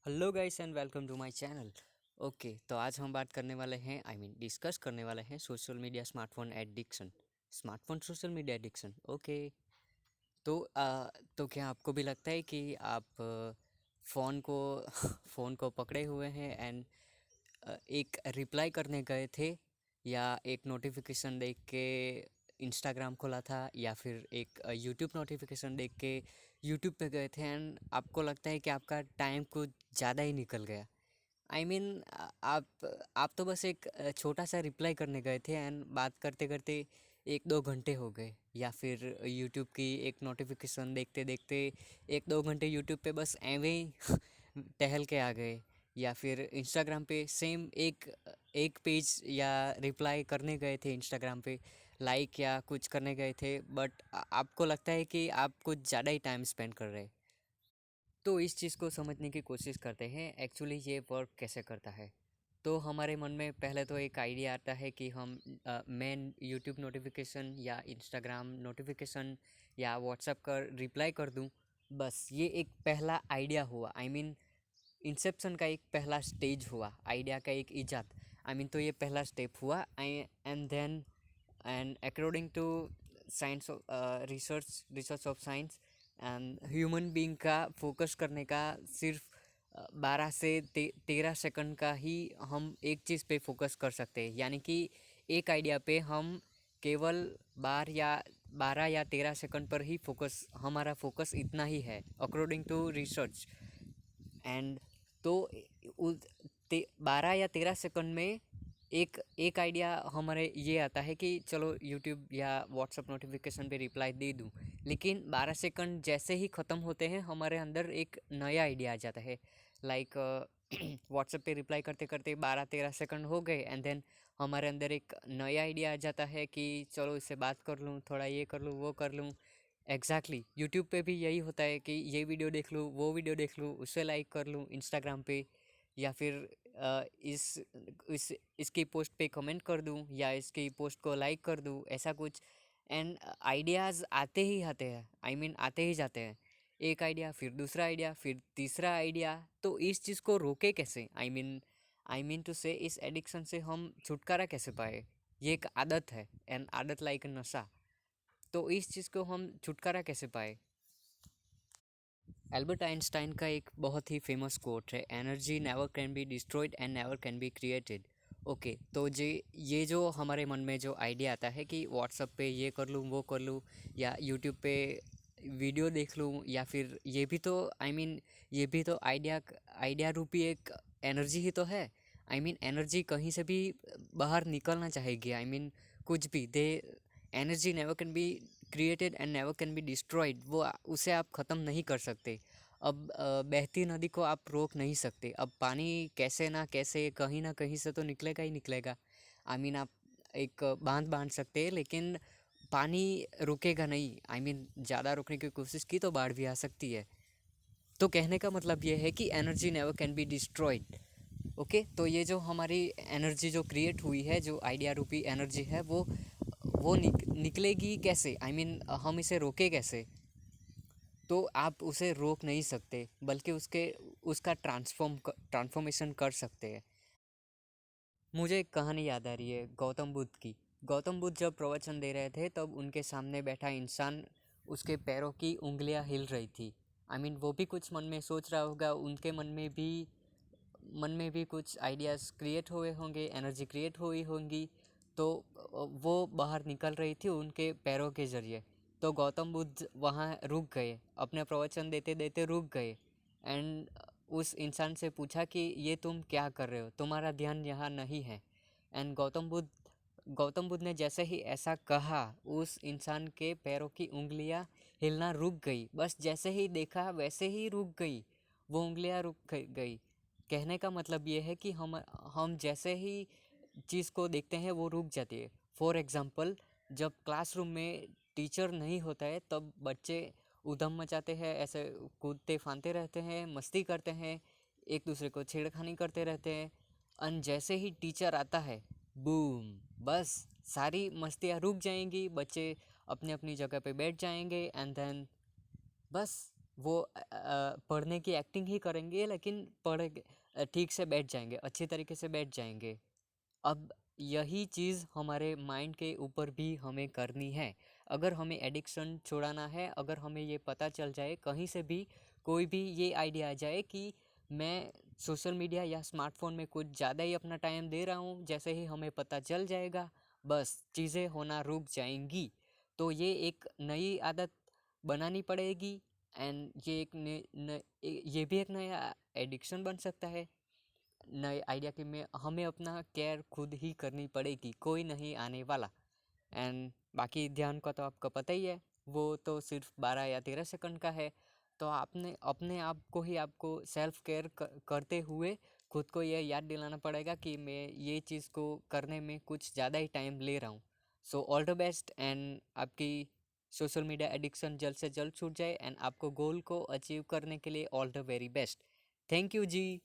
Hello guys and welcome to my channel. Okay, तो आज हम बात करने वाले हैं डिस्कस करने वाले हैं social media smartphone addiction. Smartphone social media addiction. Okay. तो तो क्या आपको भी लगता है कि आप फ़ोन को फ़ोन को पकड़े हुए हैं एंड एक रिप्लाई करने गए थे, या एक नोटिफिकेशन देख के इंस्टाग्राम खोला था, या फिर एक यूट्यूब नोटिफिकेशन देख के यूट्यूब पे गए थे एंड आपको लगता है कि आपका टाइम कुछ ज़्यादा ही निकल गया। आई मीन आप तो बस एक छोटा सा रिप्लाई करने गए थे एंड बात करते करते 1-2 घंटे हो गए, या फिर यूट्यूब की एक नोटिफिकेशन देखते देखते 1-2 घंटे यूट्यूब पे बस एवे ही टहल के आ गए, या फिर इंस्टाग्राम पे सेम एक एक पेज या रिप्लाई करने गए थे इंस्टाग्राम पे, लाइक या कुछ करने गए थे, बट आपको लगता है कि आप कुछ ज़्यादा ही टाइम स्पेंड कर रहे हैं। तो इस चीज़ को समझने की कोशिश करते हैं एक्चुअली ये वर्क कैसे करता है। तो हमारे मन में पहले तो एक आइडिया आता है कि हम मैं यूट्यूब नोटिफिकेशन या इंस्टाग्राम नोटिफिकेशन या व्हाट्सएप का रिप्लाई कर दूं। बस ये एक पहला आइडिया हुआ। आई मीन इंसेप्शन का एक पहला स्टेज हुआ, आइडिया का एक इजाद। आई मीन तो ये पहला स्टेप हुआ। And then and according to science research of science and human being का फोकस करने का सिर्फ 12 से 13 सेकंड का ही हम एक चीज़ पे फोकस कर सकते हैं, यानी कि एक आइडिया पे हम केवल 12 या 13 सेकंड पर ही फोकस, हमारा फोकस इतना ही है अकॉर्डिंग टू रिसर्च। एंड तो 12 या 13 सेकंड में एक एक आइडिया हमारे ये आता है कि चलो यूट्यूब या व्हाट्सअप नोटिफिकेशन पे रिप्लाई दे दूं, लेकिन 12 सेकंड जैसे ही ख़त्म होते हैं हमारे अंदर एक नया आइडिया आ जाता है। लाइक व्हाट्सएप पे रिप्लाई करते करते 12-13 सेकंड हो गए एंड देन हमारे अंदर एक नया आइडिया आ जाता है कि चलो इससे बात कर लूँ, थोड़ा ये कर लूँ, वो कर लूँ। एग्जैक्टली यूट्यूब पे भी यही होता है कि ये वीडियो देख लूँ, वो वीडियो देख लूँ, उसे लाइक कर लूँ इंस्टाग्राम पे, या फिर इस इसकी पोस्ट पे कमेंट कर दूँ, या इसकी पोस्ट को लाइक कर दूँ, ऐसा कुछ। एंड आइडियाज़ आते ही आते हैं, आई मीन आते ही जाते हैं। एक आइडिया, फिर दूसरा आइडिया, फिर तीसरा आइडिया। तो इस चीज़ को रोके कैसे? आई मीन टू से इस एडिक्शन से हम छुटकारा कैसे पाए? ये एक आदत है, एंड आदत लाइक नशा। तो इस चीज़ को हम छुटकारा कैसे पाए? एल्बर्ट आइंस्टाइन का एक बहुत ही फेमस कोट है, energy never can be destroyed and never can be created. Okay, तो ये जो हमारे मन में जो आइडिया आता है कि व्हाट्सअप पे ये कर लूँ, वो कर लूँ, या यूट्यूब पे वीडियो देख लूँ, या फिर ये भी तो ये भी तो आइडिया आइडिया रूपी एक एनर्जी ही तो है। आई मीन एनर्जी कहीं से भी बाहर निकलना चाहेगी। आई मीन कुछ भी दे, energy never can be created and never can be destroyed. वो उसे आप ख़त्म नहीं कर सकते। अब बहती नदी को आप रोक नहीं सकते। अब पानी कैसे ना कैसे कहीं ना कहीं से तो निकलेगा ही निकलेगा। आई मीन आप एक बांध बांध सकते हैं, लेकिन पानी रुकेगा नहीं। आई मीन ज़्यादा रोकने की कोशिश की तो बाढ़ भी आ सकती है। तो कहने का मतलब ये है कि energy never can be destroyed. Okay, तो ये जो हमारी एनर्जी जो क्रिएट हुई है, जो आइडिया रूपी एनर्जी है, वो निकलेगी कैसे? आई मीन हम इसे रोके कैसे? तो आप उसे रोक नहीं सकते, बल्कि उसके उसका ट्रांसफॉर्मेशन कर सकते हैं। मुझे एक कहानी याद आ रही है गौतम बुद्ध की। गौतम बुद्ध जब प्रवचन दे रहे थे तब उनके सामने बैठा इंसान, उसके पैरों की उंगलियां हिल रही थी। आई मीन वो भी कुछ मन में सोच रहा होगा, उनके मन में भी कुछ आइडियाज़ क्रिएट हुए होंगे, एनर्जी क्रिएट हुई होंगी। तो वो बाहर निकल रही थी उनके पैरों के ज़रिए। तो गौतम बुद्ध वहाँ रुक गए, अपने प्रवचन देते देते रुक गए। एंड उस इंसान से पूछा कि ये तुम क्या कर रहे हो, तुम्हारा ध्यान यहाँ नहीं है। एंड गौतम बुद्ध ने जैसे ही ऐसा कहा, उस इंसान के पैरों की उंगलियां हिलना रुक गई। बस जैसे ही देखा वैसे ही रुक गई, वो उंगलियां रुक गई। कहने का मतलब ये है कि हम जैसे ही चीज़ को देखते हैं वो रुक जाती है। फॉर एग्ज़ाम्पल, जब क्लासरूम में टीचर नहीं होता है तब बच्चे उधम मचाते हैं, ऐसे कूदते फांदते रहते हैं, मस्ती करते हैं, एक दूसरे को छेड़खानी करते रहते हैं। अन जैसे ही टीचर आता है, बूम, बस सारी मस्तियाँ रुक जाएंगी, बच्चे अपनी अपनी जगह पे बैठ जाएंगे एंड देन बस वो पढ़ने की एक्टिंग ही करेंगे, लेकिन ठीक से बैठ जाएंगे, अच्छी तरीके से बैठ जाएंगे। अब यही चीज़ हमारे माइंड के ऊपर भी हमें करनी है। अगर हमें एडिक्शन छुड़ाना है, अगर हमें ये पता चल जाए कहीं से भी, कोई भी ये आइडिया आ जाए कि मैं सोशल मीडिया या स्मार्टफोन में कुछ ज़्यादा ही अपना टाइम दे रहा हूँ, जैसे ही हमें पता चल जाएगा बस चीज़ें होना रुक जाएंगी। तो ये एक नई आदत बनानी पड़ेगी। एंड ये ये भी एक नया एडिक्शन बन सकता है, नए आइडिया के में हमें अपना केयर खुद ही करनी पड़ेगी, कोई नहीं आने वाला। एंड बाकी ध्यान का तो आपको पता ही है, वो तो सिर्फ 12 या 13 सेकंड का है। तो आपने अपने आप को ही आपको सेल्फ केयर करते हुए खुद को ये याद दिलाना पड़ेगा कि मैं ये चीज़ को करने में कुछ ज़्यादा ही टाइम ले रहा हूँ। So all the best, and आपकी सोशल मीडिया एडिक्शन जल्द से जल्द छूट जाए, एंड आपको गोल को अचीव करने के लिए all the very best. Thank you ji.